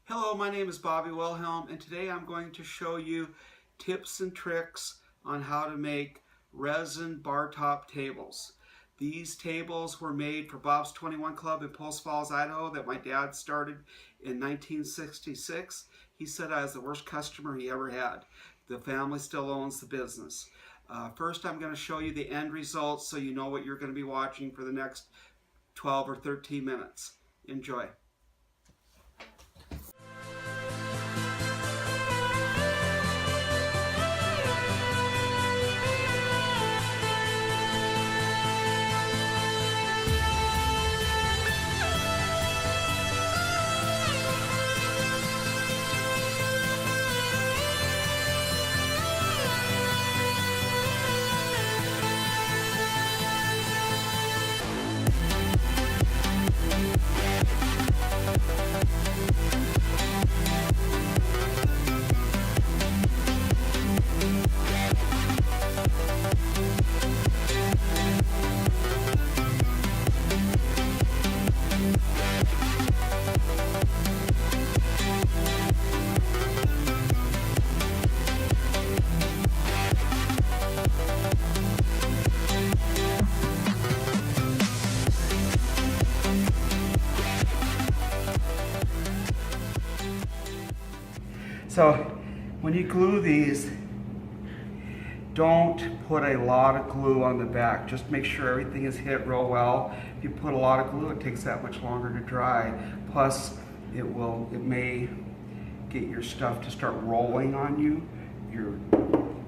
Hello, my name is Bobby Wilhelm, and today I'm going to show you tips and tricks on how to make resin bar top tables. These tables were made for Bob's 21 Club in Post Falls, Idaho that my dad started in 1966. He said I was the worst customer he ever had. The family still owns the business. First, I'm going to show you the end results so you know what you're going to be watching for the next 12 or 13 minutes. Enjoy. So when you glue these, don't put a lot of glue on the back. Just make sure everything is hit real well. If you put a lot of glue, it takes that much longer to dry. Plus, it may get your stuff to start rolling on you.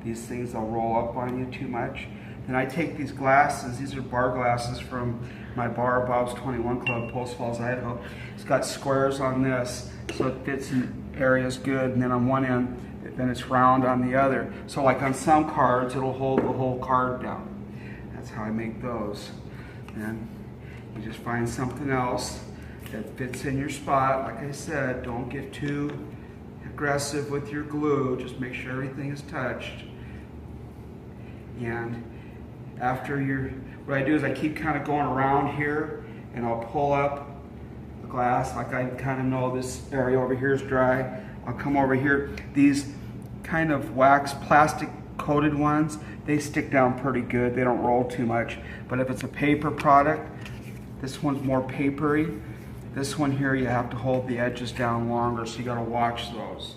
These things will roll up on you too much. Then I take these glasses, these are bar glasses from my bar, Bob's 21 Club, Post Falls, Idaho. It's got squares on this, so it fits in areas good, and then on one end, then it's round on the other. So like on some cards, it'll hold the whole card down. That's how I make those. And you just find something else that fits in your spot. Like I said, don't get too aggressive with your glue. Just make sure everything is touched. And after what I do is I keep kind of going around here, and I'll pull up the glass. Like I kind of know this area over here is dry. I'll come over here. These kind of wax plastic coated ones, they stick down pretty good. They don't roll too much. But if it's a paper product, this one's more papery. This one here, you have to hold the edges down longer, so you got to watch those.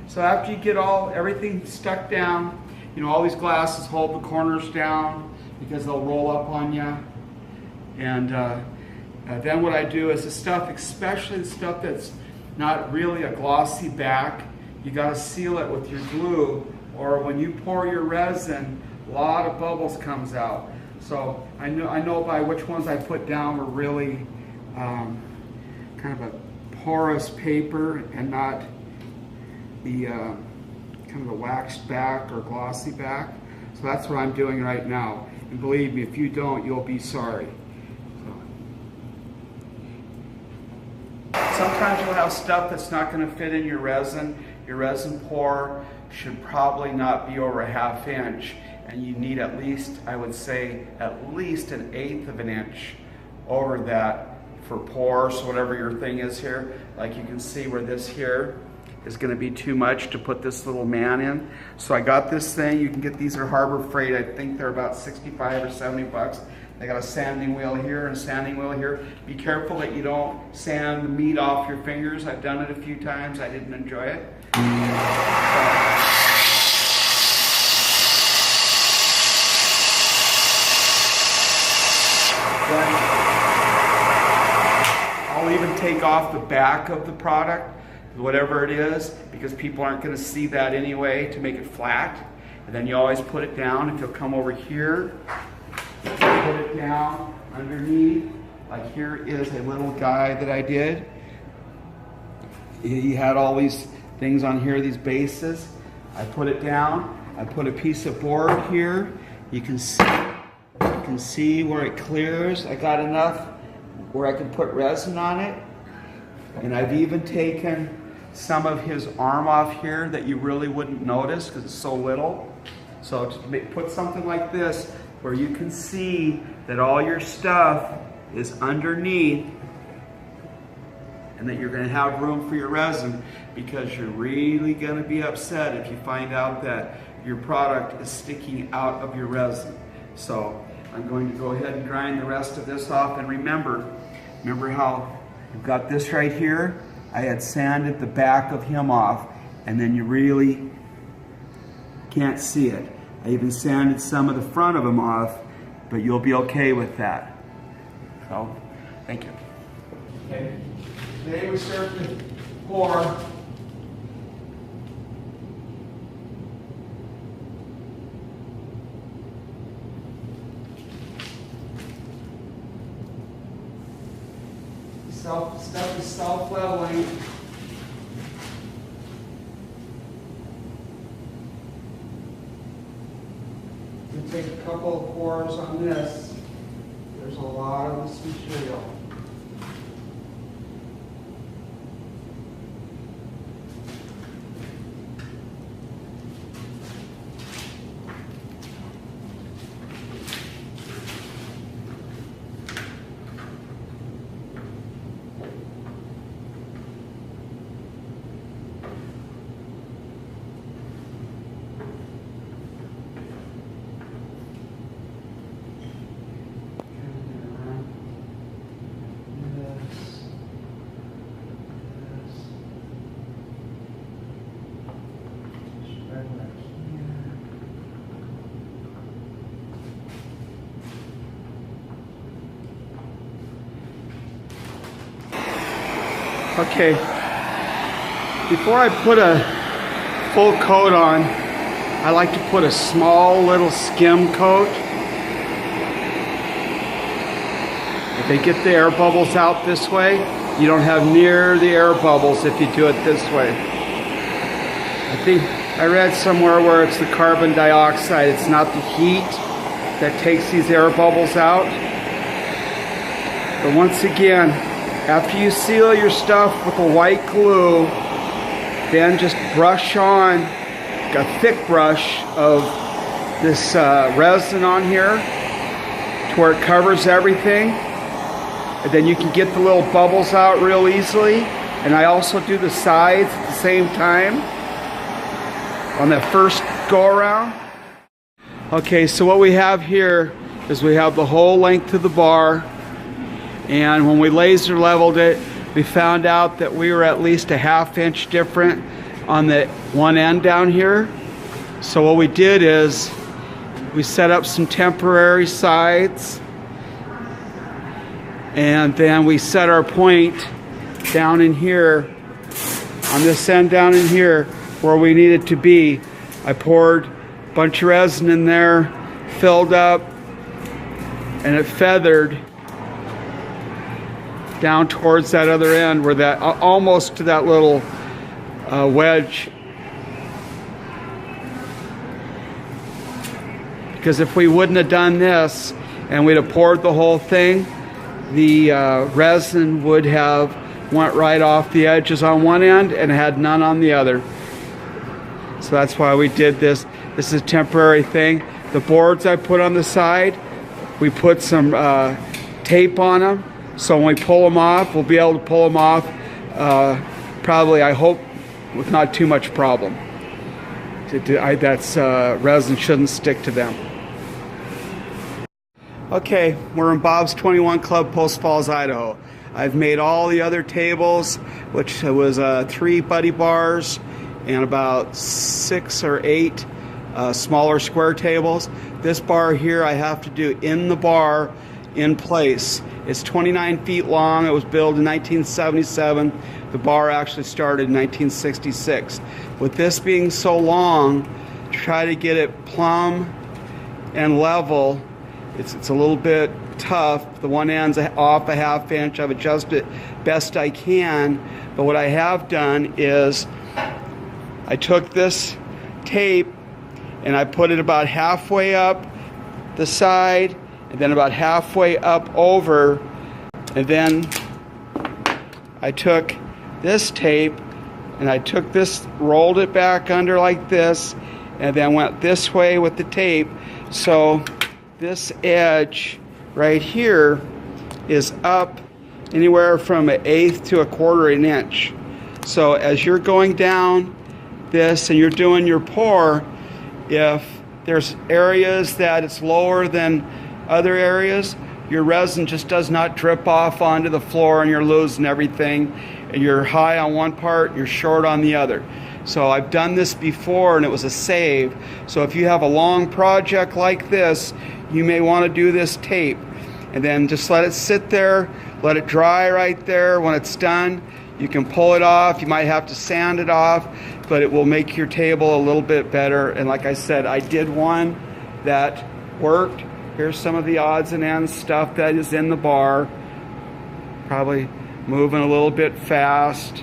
So after you get everything stuck down, all these glasses hold the corners down because they'll roll up on you. And then what I do is the stuff, especially the stuff that's not really a glossy back, you got to seal it with your glue, or when you pour your resin, a lot of bubbles comes out. So I know by which ones I put down were really kind of a porous paper and not the kind of a waxed back or glossy back. So that's what I'm doing right now. And believe me, if you don't, you'll be sorry. Sometimes you'll have stuff that's not going to fit in your resin. Your resin pour should probably not be over a ½ inch, and you need at least, I would say, at least 1/8 of an inch over that for pour. So whatever your thing is here, like you can see where this here is going to be too much to put this little man in. So I got this thing. You can get these at Harbor Freight. I think they're about 65 or 70 bucks. They got a sanding wheel here and a sanding wheel here. Be careful that you don't sand the meat off your fingers. I've done it a few times. I didn't enjoy it. Then I'll even take off the back of the product, whatever it is, because people aren't going to see that anyway, to make it flat. And then you always put it down. If you'll come over here, put it down underneath. Like here is a little guy that I did. He had all these things on here, these bases. I put it down. I put a piece of board here. You can see where it clears. I got enough where I can put resin on it. And I've even taken some of his arm off here that you really wouldn't notice because it's so little. So to put something like this where you can see that all your stuff is underneath and that you're going to have room for your resin, because you're really going to be upset if you find out that your product is sticking out of your resin. So I'm going to go ahead and grind the rest of this off. And remember how you've got this right here? I had sanded the back of him off, and then you really can't see it. I even sanded some of the front of him off, but you'll be okay with that. So, thank you. Okay, today we start to pour. Stuff is self-leveling. You take a couple of pours on this. There's a lot of this material. Okay, before I put a full coat on, I like to put a small little skim coat. If they get the air bubbles out this way, you don't have near the air bubbles if you do it this way. I think I read somewhere where it's the carbon dioxide, it's not the heat that takes these air bubbles out. But once again, after you seal your stuff with a white glue, then just brush on a thick brush of this resin on here to where it covers everything. And then you can get the little bubbles out real easily. And I also do the sides at the same time on that first go around. Okay, so what we have here is we have the whole length of the bar. And when we laser leveled it, we found out that we were at least a ½ inch different on the one end down here. So what we did is we set up some temporary sides, and then we set our point down in here, on this end down in here where we needed to be. I poured a bunch of resin in there, filled up, and it feathered down towards that other end where that almost to that little wedge. Because if we wouldn't have done this and we'd have poured the whole thing, the resin would have went right off the edges on one end and had none on the other. So that's why we did this. This is a temporary thing. The boards I put on the side, we put some tape on them. So when we pull them off, we'll be able to pull them off probably, I hope, with not too much problem. Resin shouldn't stick to them. Okay, we're in Bob's 21 Club, Post Falls, Idaho. I've made all the other tables, which was 3 buddy bars and about 6 or 8 smaller square tables. This bar here I have to do in the bar in place. It's 29 feet long. It was built in 1977. The bar actually started in 1966. With this being so long, to try to get it plumb and level, it's a little bit tough. The one end's off a ½ inch. I've adjusted it best I can. But what I have done is I took this tape and I put it about halfway up the side, and then about halfway up over, and then I took this tape and I took this, rolled it back under like this, and then went this way with the tape. So this edge right here is up anywhere from 1/8 to 1/4 inch. So as you're going down this and you're doing your pour, if there's areas that it's lower than other areas, your resin just does not drip off onto the floor and you're losing everything. And you're high on one part, you're short on the other. So I've done this before and it was a save. So if you have a long project like this, you may want to do this tape. And then just let it sit there, let it dry right there. When it's done, you can pull it off. You might have to sand it off, but it will make your table a little bit better. And like I said, I did one that worked. Here's some of the odds and ends stuff that is in the bar. Probably moving a little bit fast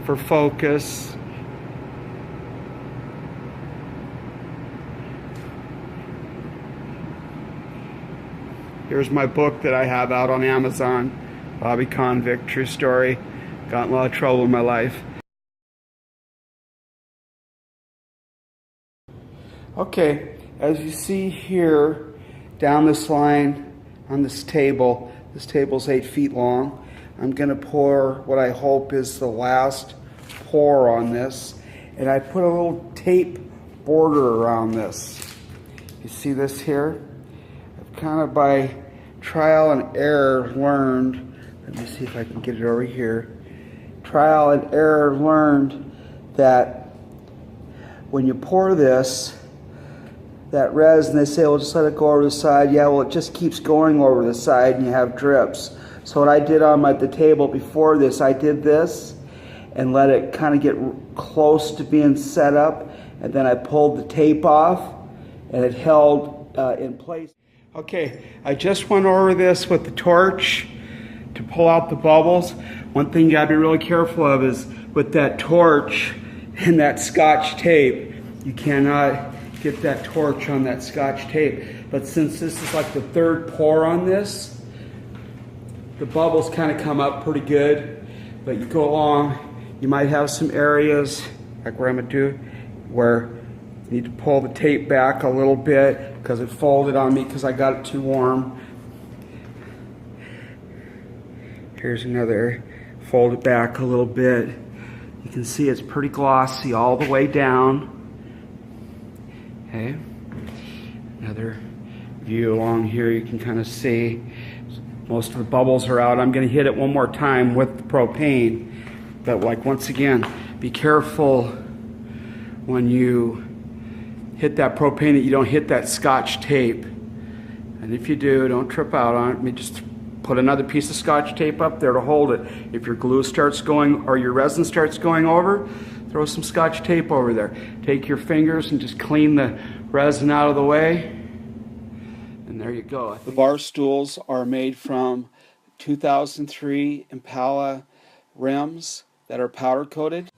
for focus. Here's my book that I have out on Amazon, Bobby Convict, true story. Got in a lot of trouble in my life. Okay, as you see here, down this line on this table's 8 feet long. I'm gonna pour what I hope is the last pour on this. And I put a little tape border around this. You see this here? I've kind of by trial and error learned, let me see if I can get it over here. Trial and error learned that when you pour this, that resin, they say, well, just let it go over the side. Yeah, well, it just keeps going over the side and you have drips. So what I did on the table before this, I did this and let it kind of get close to being set up, and then I pulled the tape off and it held in place. Okay, I just went over this with the torch to pull out the bubbles. One thing you gotta be really careful of is with that torch and that Scotch tape, you cannot get that torch on that Scotch tape. But since this is like the third pour on this, the bubbles kind of come up pretty good. But you go along, you might have some areas, like where I'm gonna do, where you need to pull the tape back a little bit because it folded on me because I got it too warm. Here's another, fold it back a little bit. You can see it's pretty glossy all the way down. Okay, another view along here, you can kind of see most of the bubbles are out. I'm going to hit it one more time with the propane, but like once again, be careful when you hit that propane that you don't hit that Scotch tape. And if you do, don't trip out on it. Let me just put another piece of Scotch tape up there to hold it. If your glue starts going or your resin starts going over, throw some Scotch tape over there. Take your fingers and just clean the resin out of the way. And there you go. The bar stools are made from 2003 Impala rims that are powder coated.